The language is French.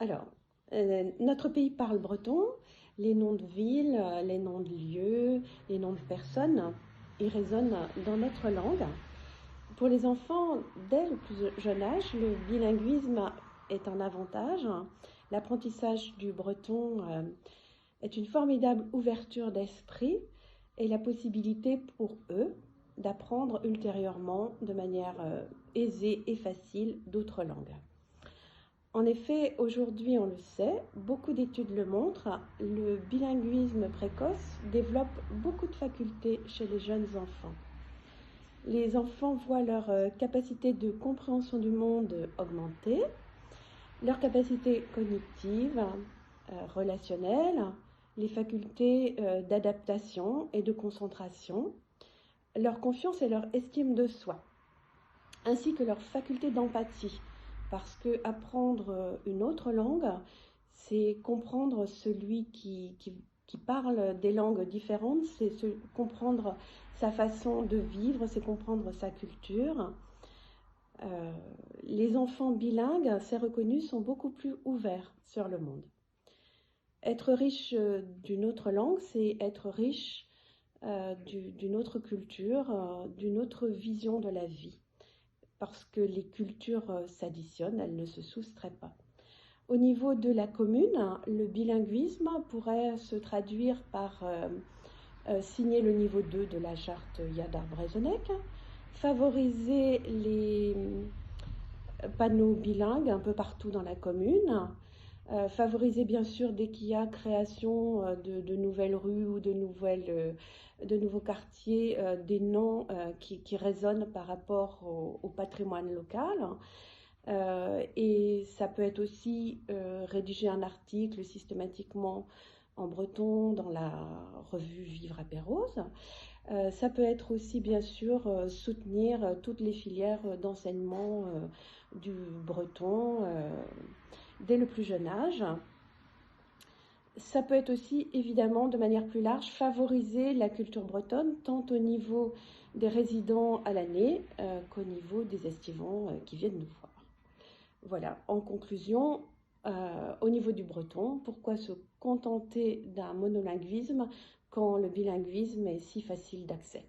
Alors, notre pays parle breton. Les noms de villes, les noms de lieux, les noms de personnes, ils résonnent dans notre langue. Pour les enfants, dès le plus jeune âge, le bilinguisme est un avantage. L'apprentissage du breton est une formidable ouverture d'esprit et la possibilité pour eux d'apprendre ultérieurement de manière aisée et facile d'autres langues. En effet, aujourd'hui, on le sait, beaucoup d'études le montrent, le bilinguisme précoce développe beaucoup de facultés chez les jeunes enfants. Les enfants voient leur capacité de compréhension du monde augmenter, leur capacité cognitive, relationnelle, les facultés d'adaptation et de concentration, leur confiance et leur estime de soi, ainsi que leur faculté d'empathie. Parce que apprendre une autre langue, c'est comprendre celui qui parle des langues différentes, c'est comprendre sa façon de vivre, c'est comprendre sa culture. Les enfants bilingues, c'est reconnu, sont beaucoup plus ouverts sur le monde. Être riche d'une autre langue, c'est être riche d'une autre culture, d'une autre vision de la vie. Parce que les cultures s'additionnent, elles ne se soustraient pas. Au niveau de la commune, le bilinguisme pourrait se traduire par signer le niveau 2 de la charte Yadar-Brezhonec, favoriser les panneaux bilingues un peu partout dans la commune, favoriser bien sûr dès qu'il y a création de nouvelles rues ou de nouveaux quartiers, des noms qui résonnent par rapport au patrimoine local. Et ça peut être aussi rédiger un article systématiquement en breton dans la revue Vivre à Pérouse. Ça peut être aussi bien sûr soutenir toutes les filières d'enseignement du breton dès le plus jeune âge. Ça peut être aussi, évidemment, de manière plus large, favoriser la culture bretonne, tant au niveau des résidents à l'année qu'au niveau des estivants qui viennent nous voir. Voilà, en conclusion, au niveau du breton, pourquoi se contenter d'un monolinguisme quand le bilinguisme est si facile d'accès ?